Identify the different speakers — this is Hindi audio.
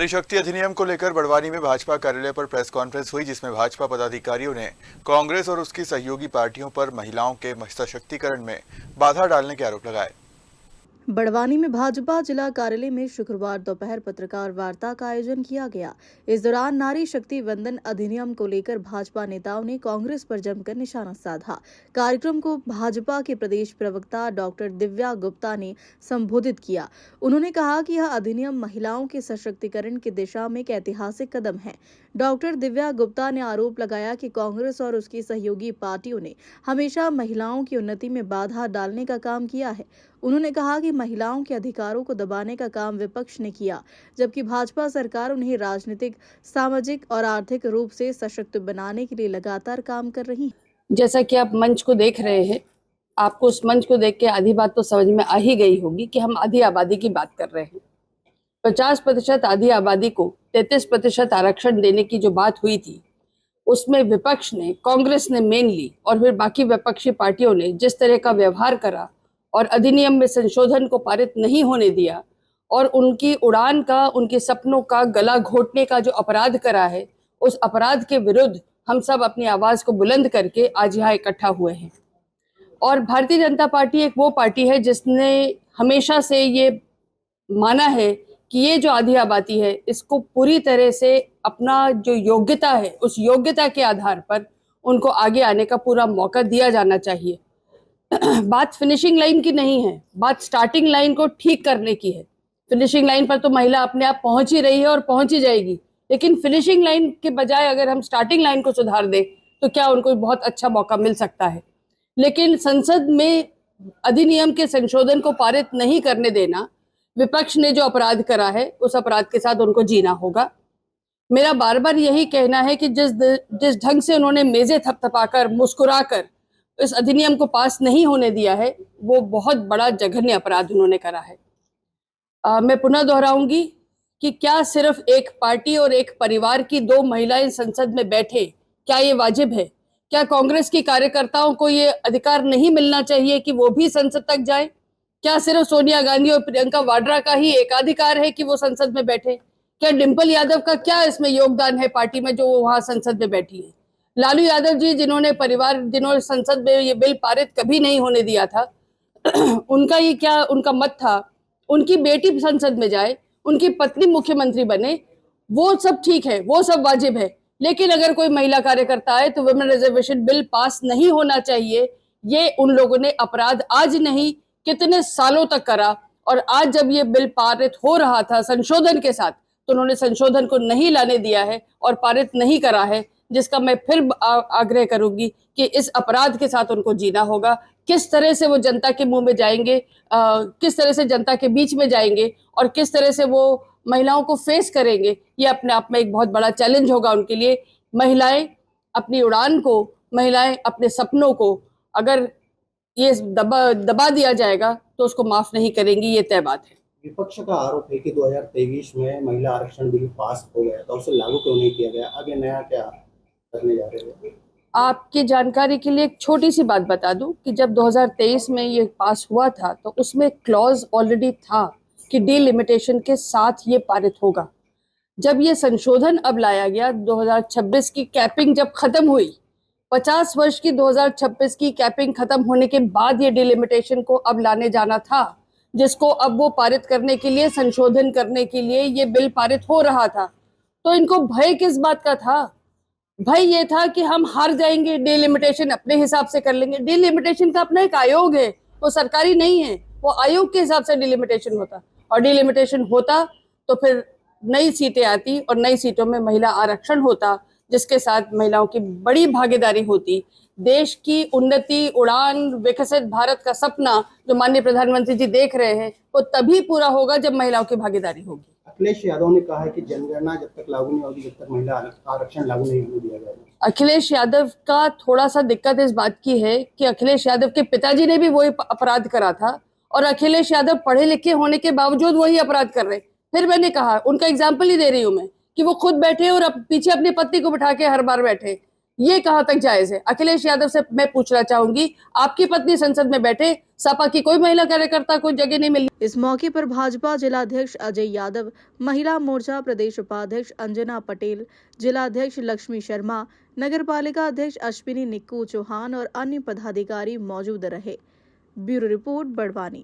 Speaker 1: नारी शक्ति अधिनियम को लेकर बड़वानी में भाजपा कार्यालय पर प्रेस कॉन्फ्रेंस हुई, जिसमें भाजपा पदाधिकारियों ने कांग्रेस और उसकी सहयोगी पार्टियों पर महिलाओं के सशक्तिकरण में बाधा डालने के आरोप लगाए।
Speaker 2: बड़वानी में भाजपा जिला कार्यालय में शुक्रवार दोपहर पत्रकार वार्ता का आयोजन किया गया। इस दौरान नारी शक्ति वंदन अधिनियम को लेकर भाजपा नेताओं ने कांग्रेस पर जमकर निशाना साधा। कार्यक्रम को भाजपा के प्रदेश प्रवक्ता डॉक्टर दिव्या गुप्ता ने संबोधित किया। उन्होंने कहा कि यह अधिनियम महिलाओं के सशक्तिकरण की दिशा में एक ऐतिहासिक कदम है। डॉक्टर दिव्या गुप्ता ने आरोप लगाया कि कांग्रेस और उसकी सहयोगी पार्टियों ने हमेशा महिलाओं की उन्नति में बाधा डालने का काम किया है। उन्होंने कहा कि महिलाओं के अधिकारों को दबाने का काम विपक्ष ने किया, जबकि भाजपा सरकार उन्हें राजनीतिक, सामाजिक और आर्थिक रूप से सशक्त बनाने के लिए लगातार काम कर रही है।
Speaker 3: जैसा कि आप मंच को देख रहे हैं, आपको उस मंच को देख के आधी बात तो समझ में आ ही गई होगी कि हम आधी आबादी की बात कर रहे हैं। 50% आधी आबादी को 33% आरक्षण देने की जो बात हुई थी, उसमें विपक्ष ने, कांग्रेस ने मेनली, और फिर बाकी विपक्षी पार्टियों ने जिस तरह का व्यवहार करा और अधिनियम में संशोधन को पारित नहीं होने दिया और उनकी उड़ान का, उनके सपनों का गला घोटने का जो अपराध करा है, उस अपराध के विरुद्ध हम सब अपनी आवाज को बुलंद करके आज यहाँ इकट्ठा हुए हैं। और भारतीय जनता पार्टी एक वो पार्टी है जिसने हमेशा से ये माना है कि ये जो आधी आबादी है, इसको पूरी तरह से अपना जो योग्यता है, उस योग्यता के आधार पर उनको आगे आने का पूरा मौका दिया जाना चाहिए। बात फिनिशिंग लाइन की नहीं है, बात स्टार्टिंग लाइन को ठीक करने की है। फिनिशिंग लाइन पर तो महिला अपने आप पहुंच ही रही है और पहुंच ही जाएगी, लेकिन फिनिशिंग लाइन के बजाय अगर हम स्टार्टिंग लाइन को सुधार दें तो क्या उनको बहुत अच्छा मौका मिल सकता है। लेकिन संसद में अधिनियम के संशोधन को पारित नहीं करने देना, विपक्ष ने जो अपराध करा है उस अपराध के साथ उनको जीना होगा। मेरा बार बार यही कहना है कि जिस ढंग से उन्होंने मेजें थपथपाकर, मुस्कुराकर इस अधिनियम को पास नहीं होने दिया है, वो बहुत बड़ा जघन्य अपराध उन्होंने करा है। मैं पुनः दोहराऊंगी कि क्या सिर्फ एक पार्टी और एक परिवार की 2 महिलाएं संसद में बैठे, क्या ये वाजिब है? क्या कांग्रेस की कार्यकर्ताओं को ये अधिकार नहीं मिलना चाहिए कि वो भी संसद तक जाए? क्या सिर्फ सोनिया गांधी और प्रियंका वाड्रा का ही एकाधिकार है कि वो संसद में बैठे? क्या डिंपल यादव का क्या इसमें योगदान है पार्टी में जो वहां संसद में बैठी है? लालू यादव जी जिन्होंने संसद में ये बिल पारित कभी नहीं होने दिया था, उनका ये क्या उनका मत था? उनकी बेटी संसद में जाए, उनकी पत्नी मुख्यमंत्री बने, वो सब ठीक है, वो सब वाजिब है। लेकिन अगर कोई महिला कार्यकर्ता आए तो वुमेन रिजर्वेशन बिल पास नहीं होना चाहिए। ये उन लोगों ने अपराध आज नहीं, कितने सालों तक करा, और आज जब ये बिल पारित हो रहा था संशोधन के साथ, तो उन्होंने संशोधन को नहीं लाने दिया है और पारित नहीं करा है, जिसका मैं फिर आग्रह करूंगी कि इस अपराध के साथ उनको जीना होगा। किस तरह से वो जनता के मुंह में जाएंगे, किस तरह से जनता के बीच में जाएंगे और किस तरह से वो महिलाओं को फेस करेंगे, ये अपने आप में एक बहुत बड़ा चैलेंज होगा उनके लिए। महिलाएं अपनी उड़ान को, महिलाएं अपने सपनों को अगर ये दबा दिया जाएगा तो उसको माफ नहीं करेंगी, ये तय बात है।
Speaker 4: विपक्ष का आरोप है कि 2023 में महिला आरक्षण बिल पास हो गया था, उसे लागू क्यों नहीं किया गया? आगे नया क्या करने जा रहे हैं?
Speaker 3: आपकी जानकारी के लिए एक छोटी सी बात बता दूं कि जब 2023 में ये पास हुआ था तो उसमें क्लॉज ऑलरेडी था कि डिलिमिटेशन के साथ ये पारित होगा। जब ये संशोधन अब लाया गया, 2026 की कैपिंग जब खत्म हुई, 50 वर्ष की 2026 की कैपिंग खत्म होने के बाद ये डिलिमिटेशन को अब लाने जाना था, जिसको अब वो पारित करने के लिए, संशोधन करने के लिए ये बिल पारित हो रहा था। तो इनको भय किस बात का था? भय ये था कि हम हार जाएंगे, डिलिमिटेशन अपने हिसाब से कर लेंगे। डिलिमिटेशन का अपना एक आयोग है, वो सरकारी नहीं है, वो आयोग के हिसाब से डिलिमिटेशन होता, और डिलिमिटेशन होता तो फिर नई सीटें आती और नई सीटों में महिला आरक्षण होता, जिसके साथ महिलाओं की बड़ी भागीदारी होती। देश की उन्नति, उड़ान, विकसित भारत का सपना जो माननीय प्रधानमंत्री जी देख रहे हैं, वो तभी पूरा होगा जब महिलाओं की भागीदारी होगी।
Speaker 4: अखिलेश यादव ने कहा है कि जनगणना जब तक लागू नहीं होगी, जब तक महिला आरक्षण लागू नहीं होने दिया जाएगा।
Speaker 3: अखिलेश यादव का थोड़ा सा दिक्कत इस बात की है कि अखिलेश यादव के पिताजी ने भी वही अपराध करा था और अखिलेश यादव पढ़े लिखे होने के बावजूद वही अपराध कर रहे। फिर मैंने कहा, उनका एग्जाम्पल ही दे रही हूँ मैं, कि वो खुद बैठे और पीछे अपनी पत्नी को बिठा के हर बार बैठे। ये कहाँ तक जायज है? अखिलेश यादव से मैं पूछना चाहूंगी, आपकी पत्नी संसद में बैठे, सपा की कोई महिला कार्यकर्ता को जगह नहीं मिली।
Speaker 2: इस मौके पर भाजपा जिलाध्यक्ष अजय यादव, महिला मोर्चा प्रदेश उपाध्यक्ष अंजना पटेल, जिलाध्यक्ष लक्ष्मी शर्मा, नगरपालिका अध्यक्ष अश्विनी निक्कू चौहान और अन्य पदाधिकारी मौजूद रहे। Bureau report Barwani.